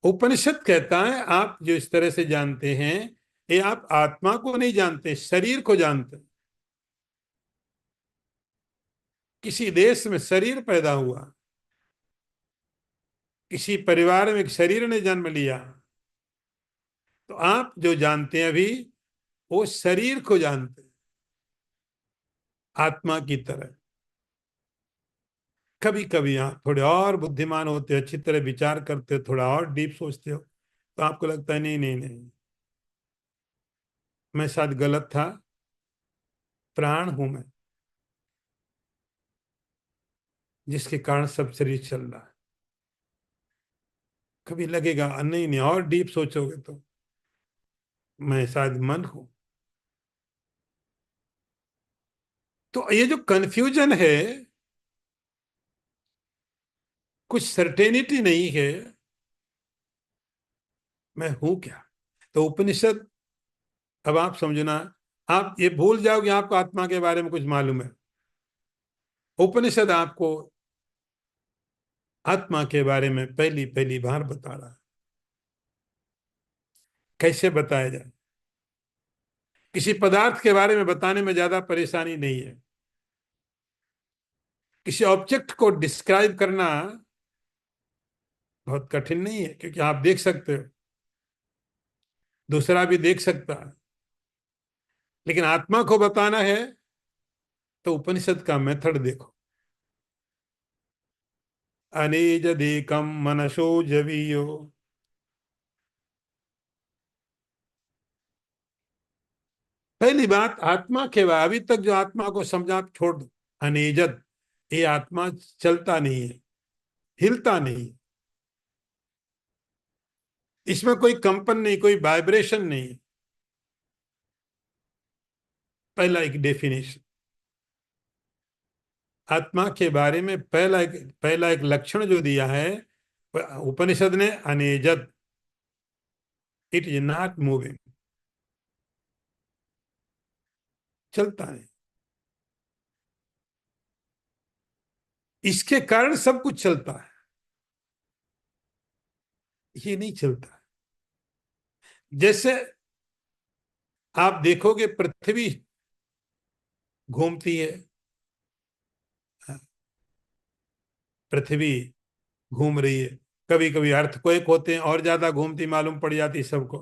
उपनिषद कहता है आप जो इस तरह से जानते हैं, ये आप आत्मा को नहीं जानते, शरीर को जानते हैं। किसी देश में शरीर पैदा हुआ, किसी परिवार में एक शरीर ने जन्म लिया, तो आप जो जानते हैं अभी, वो शरीर को जानते हैं, आत्मा की तरह। कभी कभी आप थोड़े और बुद्धिमान होते हो, अच्छी तरह विचार करते हो, थोड़ा और डीप सोचते हो, तो आपको लगता है नहीं नहीं नहीं, मैं शायद गलत था, प्राण हूं मैं, जिसके कारण सब शरीर चल रहा है। कभी लगेगा नहीं नहीं, और डीप सोचोगे तो मैं शायद मन हूं। तो ये जो कंफ्यूजन है, कुछ सर्टेनिटी नहीं है, मैं हूं क्या। तो उपनिषद, अब आप समझना, आप ये भूल जाओगे आपको आत्मा के बारे में कुछ मालूम है। उपनिषद आपको आत्मा के बारे में पहली पहली बार बता रहा है। कैसे बताया जाए। किसी पदार्थ के बारे में बताने में ज्यादा परेशानी नहीं है। किसी ऑब्जेक्ट को डिस्क्राइब करना बहुत कठिन नहीं है, क्योंकि आप देख सकते हो, दूसरा भी देख सकता है। लेकिन आत्मा को बताना है तो उपनिषद का मेथड देखो। अनेज देकम मनसो जवीयो। पहली बात, आत्मा के बाद अभी तक जो आत्मा को समझा आप छोड़ दो। अनेजद, ये आत्मा चलता नहीं है, हिलता नहीं, इसमें कोई कंपन नहीं, कोई वाइब्रेशन नहीं। पहला एक डेफिनेशन आत्मा के बारे में, पहला एक लक्षण जो दिया है उपनिषद ने, अनेजद, इट इज नॉट मूविंग, चलता नहीं। इसके कारण सब कुछ चलता है, ये नहीं चलता। जैसे आप देखोगे पृथ्वी घूमती है, पृथ्वी घूम रही है, कभी कभी अर्थक्वेक होते हैं और ज्यादा घूमती मालूम पड़ जाती है सबको।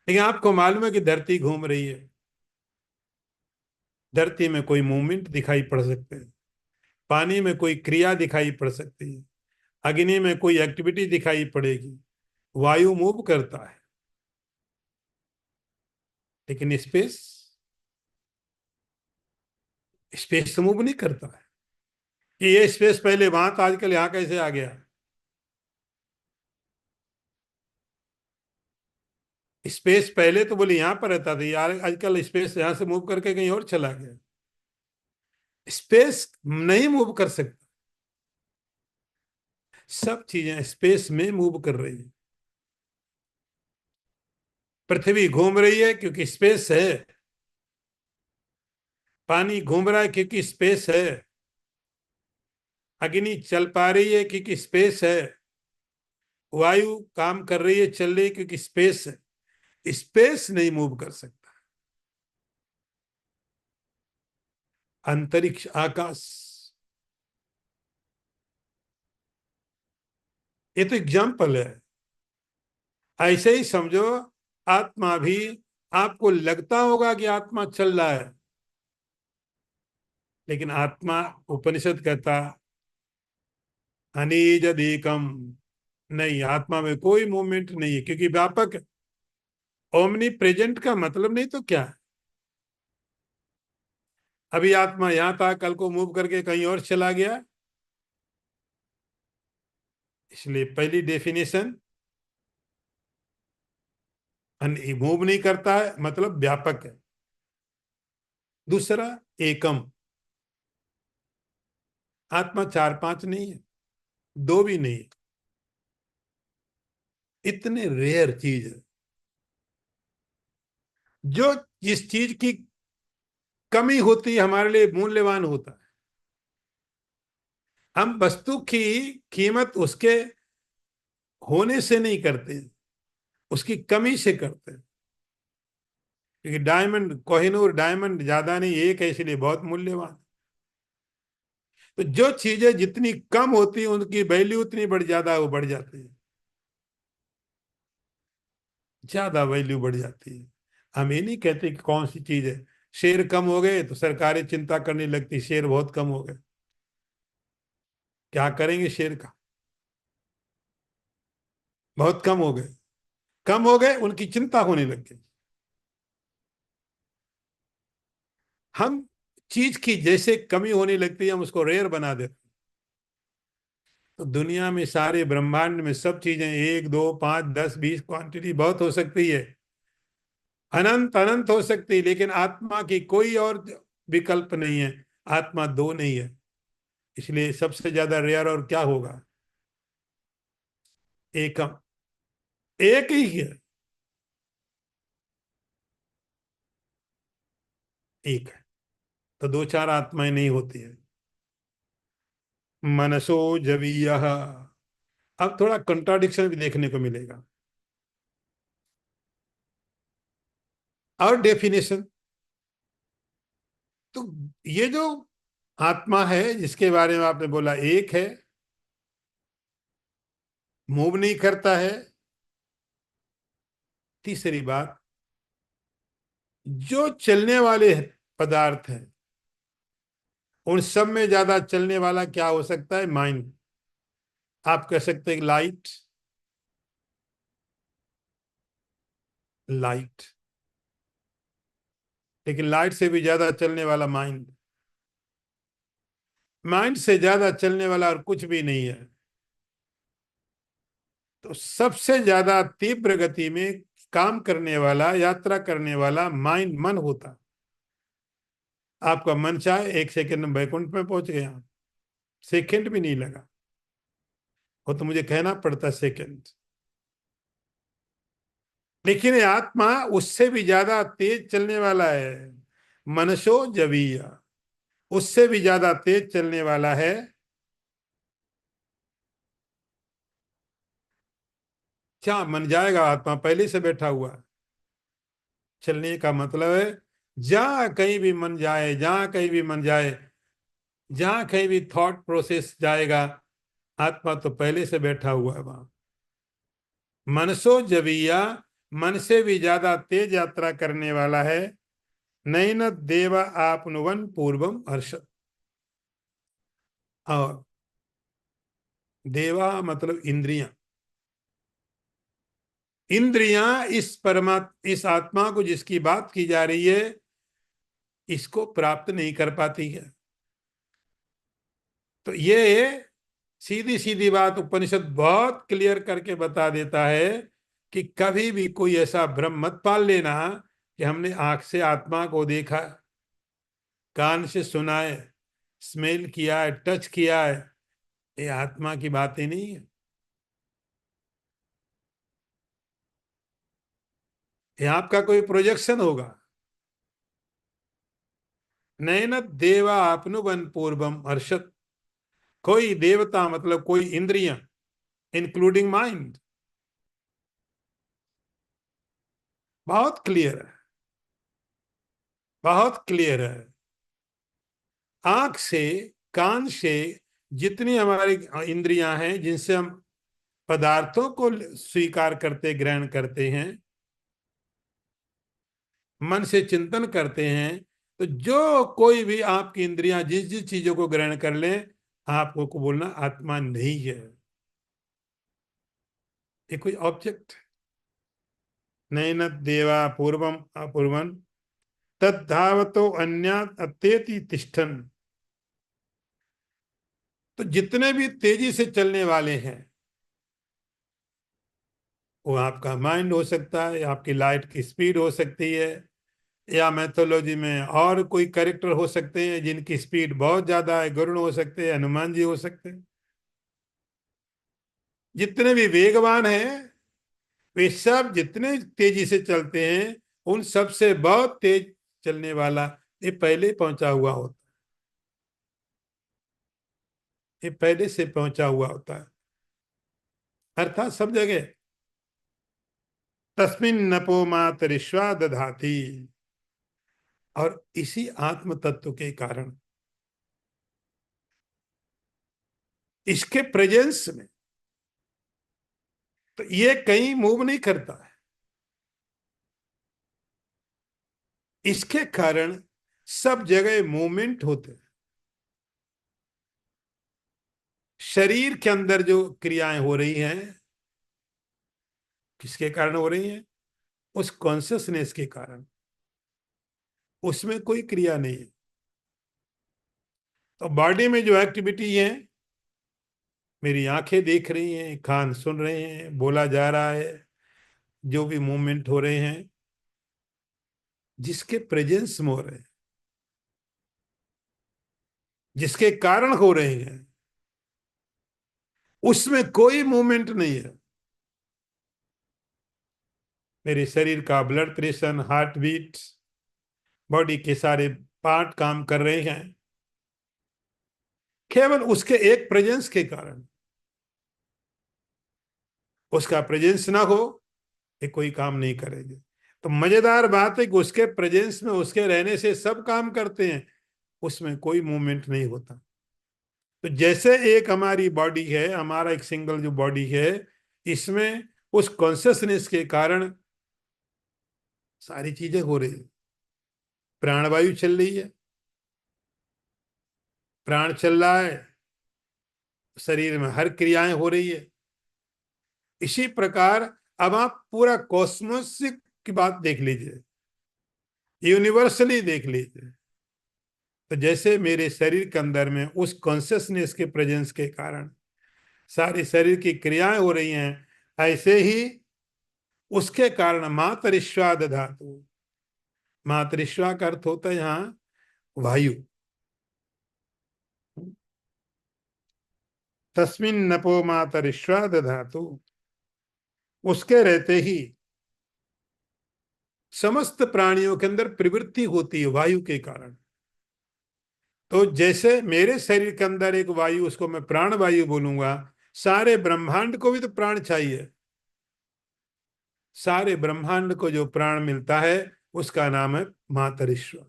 लेकिन आपको मालूम है कि धरती घूम रही है, धरती में कोई मूवमेंट दिखाई पड़ सकते हैं, पानी में कोई क्रिया दिखाई पड़ सकती है, अग्नि में कोई एक्टिविटी दिखाई पड़ेगी, वायु मूव करता है। लेकिन स्पेस, स्पेस तो मूव नहीं करता है कि ये स्पेस पहले वहां था, आजकल यहां कैसे आ गया। स्पेस पहले तो बोले यहां पर रहता था यार, आजकल स्पेस यहां से मूव करके कहीं और चला गया। स्पेस नहीं मूव कर सकता, सब चीजें स्पेस में मूव कर रही है। पृथ्वी घूम रही है क्योंकि स्पेस है, पानी घूम रहा है क्योंकि स्पेस है, अग्नि चल पा रही है क्योंकि स्पेस है, वायु काम कर रही है, चल रही है क्योंकि स्पेस है। स्पेस नहीं मूव कर सकता। अंतरिक्ष, आकाश, ये तो एग्जाम्पल है। ऐसे ही समझो, आत्मा भी, आपको लगता होगा कि आत्मा चल रहा है, लेकिन आत्मा, उपनिषद कहता अनिज एकम, नहीं, आत्मा में कोई मूवमेंट नहीं है, क्योंकि व्यापक। ओमनी प्रेजेंट का मतलब नहीं तो क्या है। अभी आत्मा यहां था, कल को मूव करके कहीं और चला गया। इसलिए पहली डेफिनेशन, मूव नहीं करता है मतलब व्यापक है। दूसरा, एकम, आत्मा चार पांच नहीं है, दो भी नहीं है, इतने रेयर चीज है। जो जिस चीज की कमी होती है हमारे लिए मूल्यवान होता है। हम वस्तु की कीमत उसके होने से नहीं करते, उसकी कमी से करते हैं। क्योंकि डायमंड, कोहिनूर डायमंड ज्यादा नहीं, एक है, इसलिए बहुत मूल्यवान। तो जो चीजें जितनी कम होती है उनकी वैल्यू उतनी बढ़ ज्यादा वो बढ़ जाती है, ज्यादा वैल्यू बढ़ जाती है। हम ये नहीं कहते कि कौन सी चीज है। शेयर कम हो गए तो सरकारें चिंता करने लगती, शेयर बहुत कम हो गए, क्या करेंगे शेयर का, बहुत कम हो गए, कम हो गए उनकी चिंता होने लग गई। हम चीज की जैसे कमी होने लगती है हम उसको रेयर बना देते। तो दुनिया में सारे ब्रह्मांड में सब चीजें, एक दो पांच दस बीस, क्वांटिटी बहुत हो सकती है, अनंत अनंत हो सकती है, लेकिन आत्मा की कोई और विकल्प नहीं है। आत्मा दो नहीं है, इसलिए सबसे ज्यादा रेयर और क्या होगा, एकम, एक ही है, एक है। तो दो चार आत्माएं नहीं होती है। मनसो जवीय, अब थोड़ा कंट्राडिक्शन भी देखने को मिलेगा। और डेफिनेशन, तो ये जो आत्मा है जिसके बारे में आपने बोला एक है, मूव नहीं करता है। तीसरी बात, जो चलने वाले पदार्थ हैं उन सब में ज्यादा चलने वाला क्या हो सकता है, माइंड। आप कह सकते हैं लाइट, लाइट, लेकिन लाइट से भी ज्यादा चलने वाला माइंड, माइंड से ज्यादा चलने वाला और कुछ भी नहीं है। तो सबसे ज्यादा तीव्र गति में काम करने वाला, यात्रा करने वाला माइंड, मन होता। आपका मन चाहे एक सेकंड में बैकुंठ में पहुंच गए आप, सेकंड भी नहीं लगा, वो तो मुझे कहना पड़ता सेकंड। लेकिन ये आत्मा उससे भी ज्यादा तेज चलने वाला है, मनसो जवीय, उससे भी ज्यादा तेज चलने वाला है। क्या मन जाएगा, आत्मा पहले से बैठा हुआ है। चलने का मतलब है जहां कहीं भी मन जाए, जहां कहीं भी मन जाए, जहां कहीं भी थॉट प्रोसेस जाएगा, आत्मा तो पहले से बैठा हुआ है वहां। मनसो जविया, मन से भी ज्यादा तेज यात्रा करने वाला है। नैन देवा आपनुवन पूर्वम हर्ष। और देवा मतलब इंद्रियां, इंद्रियां इस इस आत्मा को जिसकी बात की जा रही है इसको प्राप्त नहीं कर पाती है। तो ये सीधी सीधी बात उपनिषद बहुत क्लियर करके बता देता है कि कभी भी कोई ऐसा भ्रम मत पाल लेना कि हमने आंख से आत्मा को देखा, कान से सुना है, स्मेल किया है, टच किया है। ये आत्मा की बातें नहीं है, ये आपका कोई प्रोजेक्शन होगा। नैन देवा आपनुवन पूर्वम हर्षत। कोई देवता मतलब कोई इंद्रियां, इंक्लूडिंग माइंड, बहुत क्लियर है, बहुत क्लियर है। आंख से, कान से, जितनी हमारी इंद्रियां हैं जिनसे हम पदार्थों को स्वीकार करते, ग्रहण करते हैं, मन से चिंतन करते हैं, तो जो कोई भी आपकी इंद्रियां जिस जिस चीजों को ग्रहण कर लें, आपको को बोलना आत्मा नहीं है, ये कोई ऑब्जेक्ट। नैन देवा पूर्वम अपूर्वन तद्धावतो अन्यात् अत्येति तिष्ठन। तो जितने भी तेजी से चलने वाले हैं, वो आपका माइंड हो सकता है, आपकी लाइट की स्पीड हो सकती है, या मैथोलॉजी में और कोई कैरेक्टर हो सकते हैं जिनकी स्पीड बहुत ज्यादा है, गरुड़ हो सकते हैं, हनुमान जी हो सकते हैं। जितने भी वेगवान हैं वे सब जितने तेजी से चलते हैं, उन सब से बहुत तेज चलने वाला ये पहले पहुंचा हुआ होता है, ये पहले से पहुंचा हुआ होता है। अर्थात सब जगह। तस्मिन नपो मातरिश्वा दधाती। और इसी आत्म तत्व के कारण, इसके प्रेजेंस में, तो ये कहीं मूव नहीं करता है। इसके कारण सब जगह मूवमेंट होते हैं। शरीर के अंदर जो क्रियाएं हो रही हैं, किसके कारण हो रही हैं? उस कॉन्शियसनेस के कारण। उसमें कोई क्रिया नहीं है। तो बॉडी में जो एक्टिविटी है, मेरी आंखें देख रही हैं, कान सुन रहे हैं, बोला जा रहा है, जो भी मूवमेंट हो रहे हैं, जिसके प्रेजेंस में हो रहे हैं, जिसके कारण हो रहे हैं, उसमें कोई मूवमेंट नहीं है। मेरे शरीर का blood pressure, heart beat, body के सारे पार्ट काम कर रहे हैं, केवल उसके एक प्रेजेंस के कारण। उसका प्रेजेंस ना हो, ये कोई काम नहीं करेंगे। तो मजेदार बात है कि उसके प्रेजेंस में, उसके रहने से सब काम करते हैं, उसमें कोई मूवमेंट नहीं होता। तो जैसे एक हमारी बॉडी है, हमारा एक सिंगल जो बॉडी है, इसमें उस कॉन्शियसनेस के कारण सारी चीजें हो रही है। प्राणवायु चल रही है, प्राण चल रहा है, शरीर में हर क्रियाएं हो रही है। इसी प्रकार अब आप पूरा कॉस्मोस की बात देख लीजिए, यूनिवर्सली देख लीजिए। तो जैसे मेरे शरीर के अंदर में उस कॉन्शियसनेस के प्रेजेंस के कारण सारी शरीर की क्रियाएं हो रही हैं, ऐसे ही उसके कारण मातरिश्वा धातु। मातरिश्वा का अर्थ होता है यहाँ वायु। तस्मिन नपो मातरिश्वा धातु। उसके रहते ही समस्त प्राणियों के अंदर प्रवृत्ति होती है वायु के कारण। तो जैसे मेरे शरीर के अंदर एक वायु, उसको मैं प्राण वायु बोलूंगा, सारे ब्रह्मांड को भी तो प्राण चाहिए। सारे ब्रह्मांड को जो प्राण मिलता है, उसका नाम है मातरिश्व।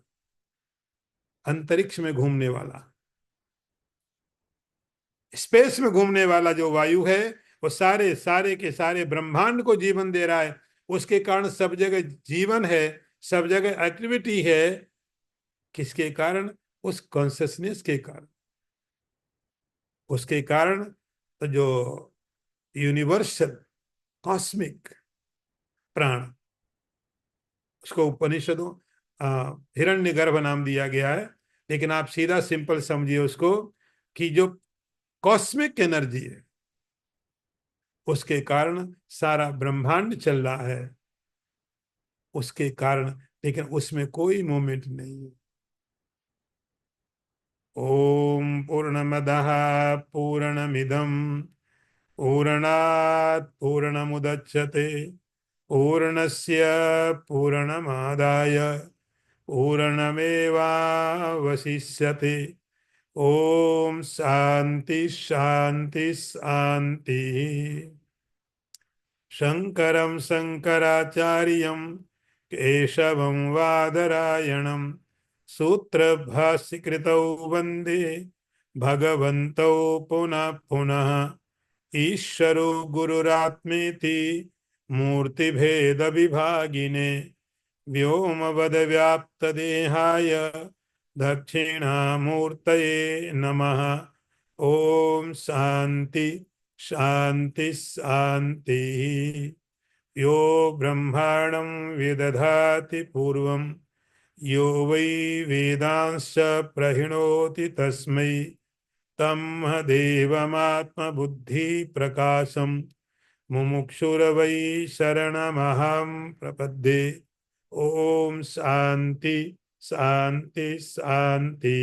अंतरिक्ष में घूमने वाला, स्पेस में घूमने वाला जो वायु है, वो सारे सारे के सारे ब्रह्मांड को जीवन दे रहा है। उसके कारण सब जगह जीवन है, सब जगह एक्टिविटी है। किसके कारण? उस कॉन्शियसनेस के कारण। उसके कारण तो जो यूनिवर्सल कॉस्मिक प्राण, उसको उपनिषदों हिरण्यगर्भ नाम दिया गया है। लेकिन आप सीधा सिंपल समझिए उसको, कि जो कॉस्मिक एनर्जी है, उसके कारण सारा ब्रह्मांड चल रहा है, उसके कारण। लेकिन उसमें कोई मोमेंट नहीं है। ओम पूर्णमदः पूर्णमिदं पूर्णात् पूर्णमुदच्यते पूर्णस्य पूर्णमादाय पूर्णमेवावशिष्यते। ओम शांति शांति शांति। शंकरं शंकराचार्यं केशवं वादरायणं सूत्रभाष्यकृतौ वन्दे भगवन्तौ पुनः पुनः। ईश्वरो गुरुरात्मेति मूर्तिभेद विभागिने व्योमवद्व्याप्तदेहाय दक्षिणामूर्तये नमः। ओम शांति शांति शांति। यो ब्रह्माणं विदधाति पूर्वं, यो वै वेदांश्च प्रहिणोति तस्मै तम् देवमात्मबुद्धिप्रकाशं मुमुक्षुर्वै शरणमहं प्रपद्ये। ओम शांति शांति शांति।